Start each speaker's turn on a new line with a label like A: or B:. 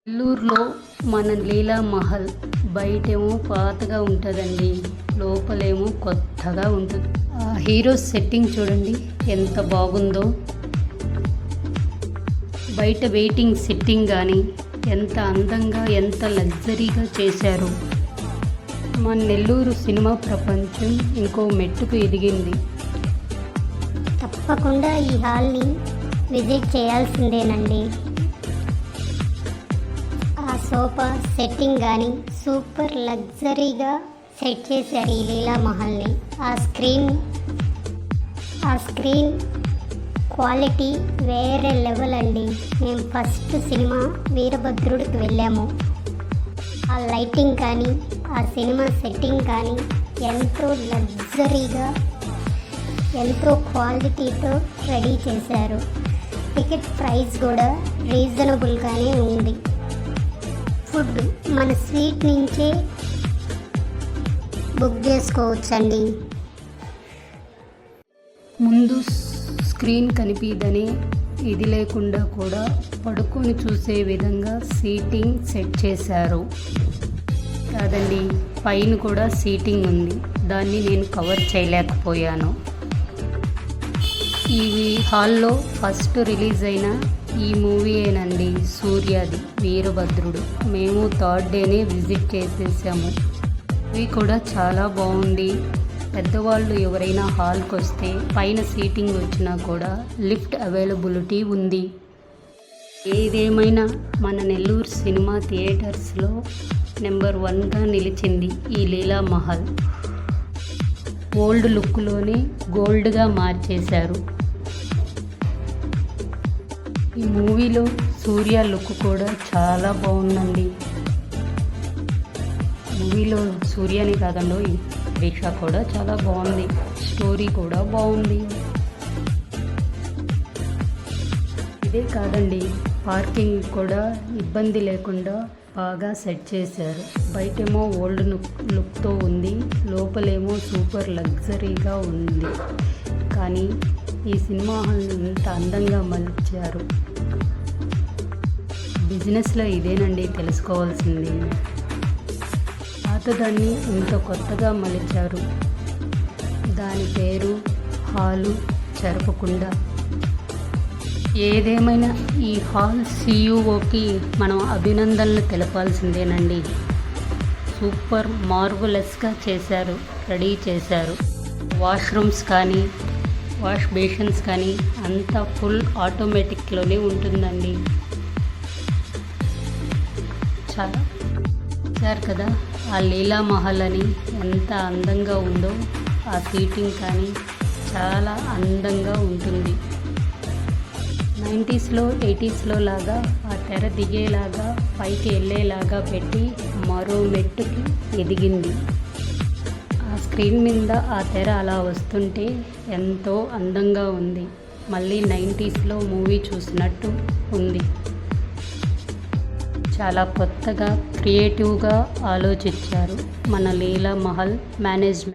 A: నెల్లూరులో మన లీలా మహల్ బయటేమో పాతగా ఉంటుందండి, లోపలేమో కొత్తగా ఉంటుంది. ఆ హీరో సెట్టింగ్ చూడండి ఎంత బాగుందో. బయట వెయిటింగ్ సెట్టింగ్ కానీ ఎంత అందంగా ఎంత లగ్జరీగా చేశారు. మన నెల్లూరు సినిమా ప్రపంచం ఇంకో మెట్టుకు ఎదిగింది.
B: తప్పకుండా ఈ హాల్ని విజిట్ చేయాల్సిందేనండి. ఆ సోఫా సెట్టింగ్ కానీ సూపర్ లగ్జరీగా సెట్ చేశారు ఈ లీలా మహల్ని. ఆ స్క్రీన్ క్వాలిటీ వేరే లెవెల్ అండి. మేము ఫస్ట్ సినిమా వీరభద్రుడికి వెళ్ళాము. ఆ లైటింగ్ కానీ ఆ సినిమా సెట్టింగ్ కానీ ఎంతో లగ్జరీగా ఎంతో క్వాలిటీతో రెడీ చేశారు. టికెట్ ప్రైస్ కూడా రీజనబుల్గానే ఉంది. ఫుడ్ మన స్వీట్ నుంచే బుక్ చేసుకోవచ్చండి.
A: ముందు స్క్రీన్ కనిపిదనే ఇది లేకుండా కూడా పడుకొని చూసే విధంగా సీటింగ్ సెట్ చేశారు. కాదండి, పైన కూడా సీటింగ్ ఉంది, దాన్ని నేను కవర్ చేయలేకపోయాను. ఈ హాల్లో ఫస్ట్ రిలీజ్ అయిన ఈ మూవీయేనండి, సూర్యాది వీరభద్రుడు. మేము థర్డ్ డేనే విజిట్ చేసేసాము. ఇవి కూడా చాలా బాగుంది. పెద్దవాళ్ళు ఎవరైనా హాల్కి వస్తే పైన సీటింగ్ వచ్చినా కూడా లిఫ్ట్ అవైలబిలిటీ ఉంది. ఏదేమైనా మన నెల్లూరు సినిమా థియేటర్స్లో నెంబర్ 1గా నిలిచింది ఈ లీలా మహల్. ఓల్డ్ లుక్లోనే గోల్డ్గా మార్చేశారు. ఈ మూవీలో సూర్య లుక్ కూడా చాలా బాగుందండి. మూవీలో సూర్యని కాదండి, త్రిష కూడా చాలా బాగుంది. స్టోరీ కూడా బాగుంది. ఇదే కాదండి, పార్కింగ్ కూడా ఇబ్బంది లేకుండా బాగా సెట్ చేశారు. బయటేమో ఓల్డ్ లుక్తో ఉంది, లోపలేమో సూపర్ లగ్జరీగా ఉంది. కానీ ఈ సినిమా హాల్ని ఇంత అందంగా మలిచారు. బిజినెస్లో ఇదేనండి తెలుసుకోవాల్సింది. పాతదాన్ని ఇంత కొత్తగా మలిచారు. దాని పేరు హాలు జరపకుండా. ఏదేమైనా ఈ హాల్ సిఇఓకి మనం అభినందనలు తెలపాల్సిందేనండి. సూపర్ మార్వలస్గా చేశారు, రెడీ చేశారు. వాష్రూమ్స్ కానీ వాష్ బేషన్స్ కానీ అంతా ఫుల్ ఆటోమేటిక్లోనే ఉంటుందండి. చాలా చూసారు కదా ఆ లీలా మహల్ అని ఎంత అందంగా ఉందో. ఆ సీటింగ్ కానీ చాలా అందంగా ఉంటుంది. 90స్లో 80స్లో లాగా ఆ తెర దిగేలాగా పైకి వెళ్ళేలాగా పెట్టి మరో మెట్టుకి ఎదిగింది. ఆ స్క్రీన్ మీద ఆ తెర అలా వస్తుంటే ఎంతో అందంగా ఉంది. మళ్ళీ 90స్లో మూవీ చూసినట్టు ఉంది. చాలా కొత్తగా క్రియేటివ్గా ఆలోచించారు మన లీలా మహల్ మేనేజ్మెంట్.